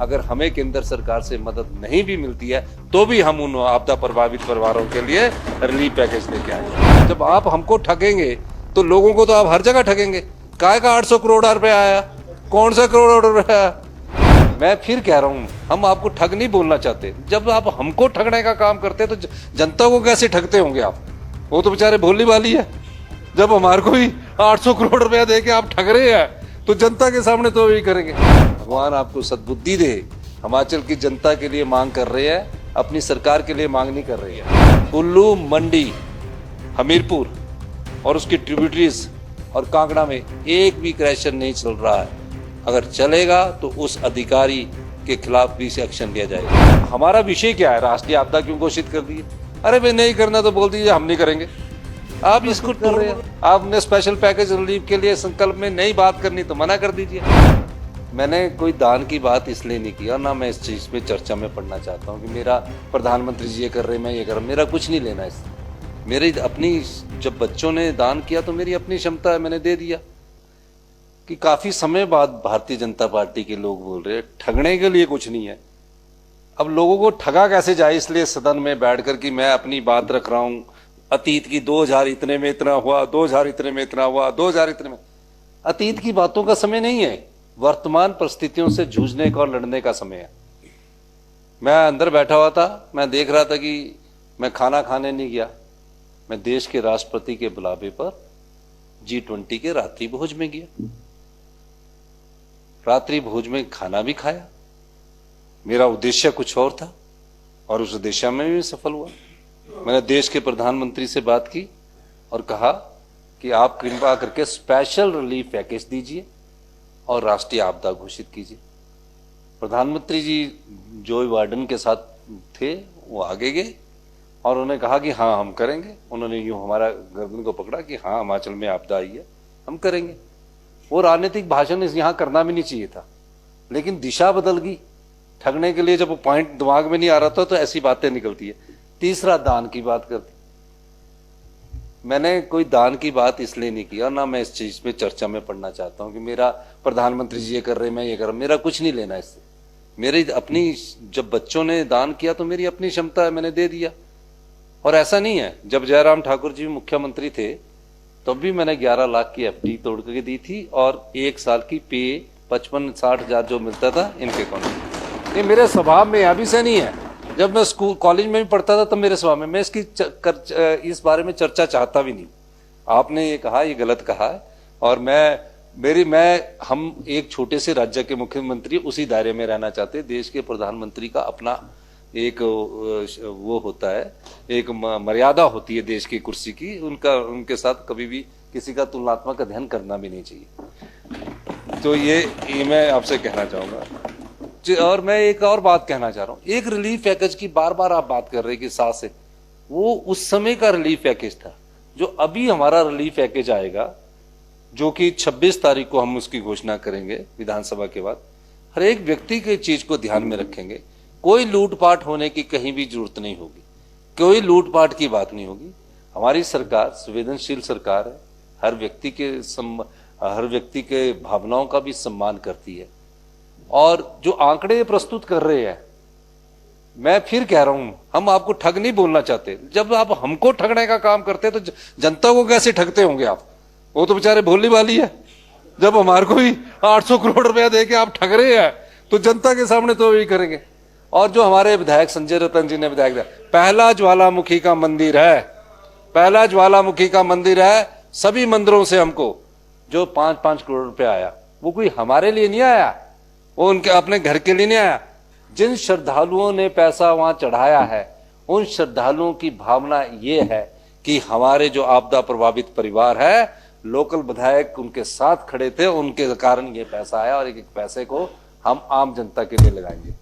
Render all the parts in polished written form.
अगर हमें केंद्र सरकार से मदद नहीं भी मिलती है तो भी हम उन आपदा प्रभावित परिवारों के लिए रिलीफ पैकेज लेके आएंगे। जब आप हमको ठगेंगे तो लोगों को तो आप हर जगह ठगेंगे। काय का 800 करोड़ रुपया आया, कौन सा करोड़ रुपया आया? मैं फिर कह रहा हूं, हम आपको ठग नहीं बोलना चाहते। जब आप हमको ठगने का काम करते तो जनता को कैसे ठगते होंगे आप? वो तो बेचारे भोली भाली है। जब हमारे को ही 800 करोड़ रुपया दे के आप ठग रहे हैं तो जनता के सामने तो यही करेंगे। भगवान आपको सद्बुद्धि दे। हिमाचल की जनता के लिए मांग कर रहे हैं, अपनी सरकार के लिए मांग नहीं कर रही है। कुल्लू, मंडी, हमीरपुर और उसकी ट्रिब्यूटरीज और कांगड़ा में एक भी क्रैशर नहीं चल रहा है। अगर चलेगा तो उस अधिकारी के खिलाफ भी एक्शन लिया जाएगा। हमारा विषय क्या है? राष्ट्रीय आपदा क्यों घोषित कर दी? अरे भाई नहीं करना तो बोल दीजिए, हम नहीं करेंगे। आप इसको कर रहे हैं। आपने स्पेशल पैकेज रिलीफ के लिए संकल्प में नई बात करनी तो मना कर दीजिए। मैंने कोई दान की बात इसलिए नहीं की और ना मैं इस चीज पे चर्चा में पढ़ना चाहता हूँ कि मेरा प्रधानमंत्री जी ये कर रहे, मैं ये कर रहा हूँ। मेरा कुछ नहीं लेना इससे। मेरी अपनी, जब बच्चों ने दान किया तो मेरी अपनी क्षमता है, मैंने दे दिया। कि काफी समय बाद भारतीय जनता पार्टी के लोग बोल रहे हैं ठगने के लिए कुछ नहीं है। अब लोगों को ठगा कैसे जाए, इसलिए सदन में बैठकर कि मैं अपनी बात रख रहा हूं अतीत की। 2000 इतने में इतना हुआ, 2000 इतने में इतना हुआ, 2000 इतने में। अतीत की बातों का समय नहीं है, वर्तमान परिस्थितियों से जूझने का और लड़ने का समय है। मैं अंदर बैठा हुआ था, मैं देख रहा था कि मैं खाना खाने नहीं गया, मैं देश के राष्ट्रपति के बुलावे पर G20 के रात्रि भोज में गया। रात्रि भोज में खाना भी खाया। मेरा उद्देश्य कुछ और था और उस उद्देश्य में भी सफल हुआ। मैंने देश के प्रधानमंत्री से बात की और कहा कि आप कृपा करके स्पेशल रिलीफ पैकेज दीजिए और राष्ट्रीय आपदा घोषित कीजिए। प्रधानमंत्री जी जो बाइडेन के साथ थे वो आगे गए और उन्होंने कहा कि हाँ हम करेंगे। उन्होंने यूं हमारा गर्दन को पकड़ा कि हाँ हिमाचल में आपदा आई है, हम करेंगे। वो राजनीतिक भाषण यहाँ करना भी नहीं चाहिए था, लेकिन दिशा बदल गई। ठगने के लिए जब वो पॉइंट दिमाग में नहीं आ रहा था तो ऐसी बातें निकलती है। तीसरा, दान की बात कर दी। मैंने कोई दान की बात इसलिए नहीं की और ना मैं इस चीज पे चर्चा में पढ़ना चाहता हूँ कि मेरा प्रधानमंत्री जी ये कर रहे, मैं ये कर रहा हूँ। मेरा कुछ नहीं लेना इससे। मेरी अपनी, जब बच्चों ने दान किया तो मेरी अपनी क्षमता है, मैंने दे दिया। और ऐसा नहीं है, जब जयराम ठाकुर जी मुख्यमंत्री थे तब भी मैंने 11 लाख की FD तोड़ के दी थी और 1 साल की पे 55-60 हजार जो मिलता था इनके अकाउंट। ये मेरे स्वभाव में अभी से नहीं है। जब मैं स्कूल कॉलेज में भी पढ़ता था तब मेरे स्वभाव में, मैं इस बारे में चर्चा चाहता भी नहीं। आपने ये कहा, ये गलत कहा है। और हम एक छोटे से राज्य के मुख्यमंत्री उसी दायरे में रहना चाहते हैं। देश के प्रधानमंत्री का अपना एक वो होता है, एक मर्यादा होती है देश की कुर्सी की। उनके साथ कभी भी किसी का तुलनात्मक अध्ययन करना भी नहीं चाहिए। तो ये मैं आपसे कहना चाहूंगा। और मैं एक और बात कहना चाह रहा हूँ, एक रिलीफ पैकेज की बार बार आप बात कर रहे हैं कि साथ से, वो उस समय का रिलीफ पैकेज था। जो अभी हमारा रिलीफ पैकेज आएगा, जो कि 26 तारीख को हम उसकी घोषणा करेंगे विधानसभा के बाद, हर एक व्यक्ति की चीज को ध्यान में रखेंगे। कोई लूटपाट होने की कहीं भी जरूरत नहीं होगी, कोई लूटपाट की बात नहीं होगी। हमारी सरकार संवेदनशील सरकार है, हर व्यक्ति के भावनाओं का भी सम्मान करती है। और जो आंकड़े प्रस्तुत कर रहे हैं, मैं फिर कह रहा हूं, हम आपको ठग नहीं बोलना चाहते। जब आप हमको ठगने का काम करते तो जनता को कैसे ठगते होंगे आप? वो तो बेचारे भोली भाली है। जब हमारे को ही 800 करोड़ रुपया दे के आप ठग रहे हैं तो जनता के सामने तो यही करेंगे। और जो हमारे विधायक संजय रतन जी ने विधायक दिया, पहला ज्वालामुखी का मंदिर है, पहला ज्वालामुखी का मंदिर है। सभी मंदिरों से हमको जो 5-5 करोड़ रुपया आया, वो कोई हमारे लिए नहीं आया, वो उनके अपने घर के लिए नहीं आया। जिन श्रद्धालुओं ने पैसा वहां चढ़ाया है, उन श्रद्धालुओं की भावना ये है कि हमारे जो आपदा प्रभावित परिवार है, लोकल विधायक उनके साथ खड़े थे, उनके कारण ये पैसा आया और एक पैसे को हम आम जनता के लिए लगाएंगे।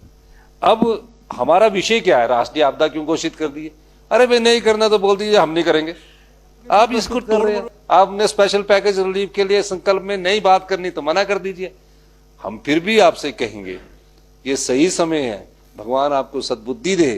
अब हमारा विषय क्या है? राष्ट्रीय आपदा क्यों घोषित कर दी? अरे भाई नहीं करना तो बोल दीजिए, हम नहीं करेंगे। आप इसको कर रहे हैं। आपने स्पेशल पैकेज रिलीफ के लिए संकल्प में नई बात करनी तो मना कर दीजिए। हम फिर भी आपसे कहेंगे, ये सही समय है। भगवान आपको सद्बुद्धि दे।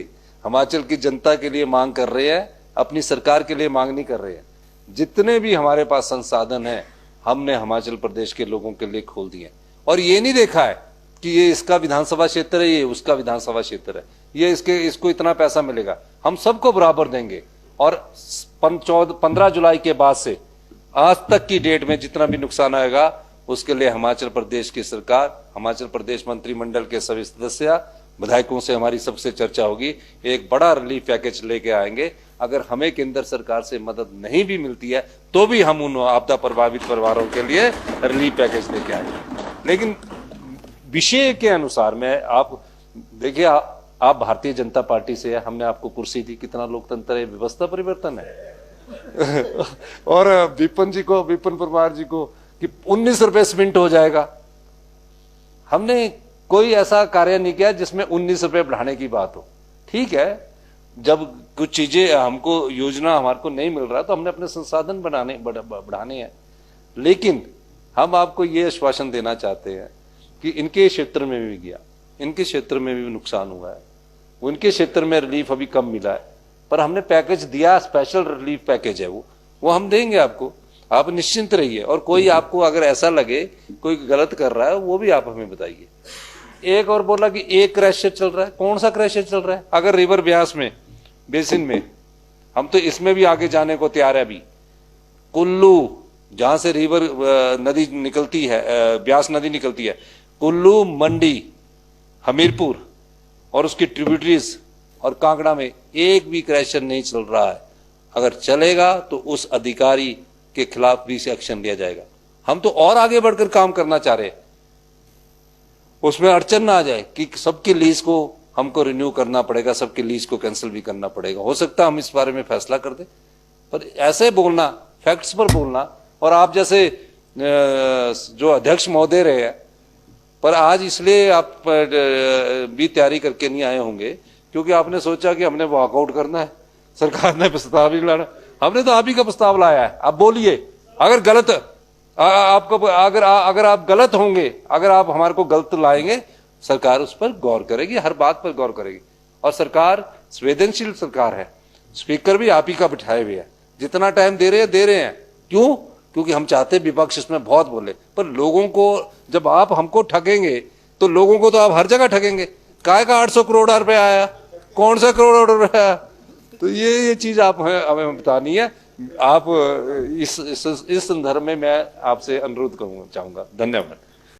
हिमाचल की जनता के लिए मांग कर रहे हैं, अपनी सरकार के लिए मांग नहीं कर रहे हैं। जितने भी हमारे पास संसाधन है, हमने हिमाचल प्रदेश के लोगों के लिए खोल दिए। और ये नहीं देखा है कि ये इसका विधानसभा क्षेत्र है, ये उसका विधानसभा क्षेत्र है, ये इसको इतना पैसा मिलेगा। हम सबको बराबर देंगे। और 15 जुलाई के बाद से आज तक की डेट में जितना भी नुकसान आएगा उसके लिए हिमाचल प्रदेश की सरकार, हिमाचल प्रदेश मंत्रिमंडल के सभी सदस्य, विधायकों से हमारी सबसे चर्चा होगी, एक बड़ा रिलीफ पैकेज लेके आएंगे। अगर हमें केंद्र सरकार से मदद नहीं भी मिलती है तो भी हम उन आपदा प्रभावित परिवारों के लिए रिलीफ पैकेज लेके आएंगे। लेकिन विषय के अनुसार मैं, आप देखिए, आप भारतीय जनता पार्टी से है, हमने आपको कुर्सी दी, कितना लोकतंत्र है, व्यवस्था परिवर्तन है। और विपिन परमार जी को कि 19 रुपए सीमेंट हो जाएगा, हमने कोई ऐसा कार्य नहीं किया जिसमें 19 रुपए बढ़ाने की बात हो। ठीक है, जब कुछ चीजें हमको योजना हमारे को नहीं मिल रहा तो हमने अपने संसाधन बढ़ाने हैं। लेकिन हम आपको ये आश्वासन देना चाहते हैं कि इनके क्षेत्र में भी गया, इनके क्षेत्र में भी नुकसान हुआ है, उनके क्षेत्र में रिलीफ अभी कम मिला है, पर हमने पैकेज दिया, स्पेशल रिलीफ पैकेज है वो हम देंगे आपको, आप निश्चिंत रहिए। और कोई आपको अगर ऐसा लगे कोई गलत कर रहा है वो भी आप हमें बताइए। एक और बोला कि एक क्रैशर चल रहा है, कौन सा क्रैशर चल रहा है? अगर रिवर ब्यास में, बेसिन में, हम तो इसमें भी आगे जाने को तैयार है। अभी कुल्लू, जहां से रिवर नदी निकलती है, ब्यास नदी निकलती है, कुल्लू, मंडी, हमीरपुर और उसकी ट्रिब्यूटरीज और कांगड़ा में एक भी क्रैशर नहीं चल रहा है। अगर चलेगा तो उस अधिकारी के खिलाफ भी एक्शन लिया जाएगा। हम तो और आगे बढ़कर काम करना चाह रहे हैं, उसमें अड़चन ना आ जाए कि सबकी लीज को हमको रिन्यू करना पड़ेगा, सबकी लीज को कैंसिल भी करना पड़ेगा। हो सकता है हम इस बारे में फैसला कर दें, पर ऐसे बोलना, फैक्ट्स पर बोलना, और आप जैसे जो अध्यक्ष महोदय रहे हैं, पर आज इसलिए आप भी तैयारी करके नहीं आए होंगे क्योंकि आपने सोचा कि हमने वॉकआउट करना है, सरकार ने प्रस्ताव नहीं लाना। हमने तो आप ही का प्रस्ताव लाया है। आप बोलिए, अगर गलत आपको, अगर आप गलत होंगे, अगर आप हमारे को गलत लाएंगे, सरकार उस पर गौर करेगी, हर बात पर गौर करेगी। और सरकार संवेदनशील सरकार है, स्पीकर भी आप ही का बिठाए हुए है, जितना टाइम दे रहे हैं। क्यों? क्योंकि हम चाहते विपक्ष इसमें बहुत बोले, पर लोगों को, जब आप हमको ठगेंगे तो लोगों को तो आप हर जगह ठगेंगे। काय का 800 करोड़ रुपए आया, कौन सा करोड़ रुपए आया? तो ये चीज आप हमें बतानी है। आप इस संदर्भ में मैं आपसे अनुरोध करूंगा, चाहूंगा। धन्यवाद।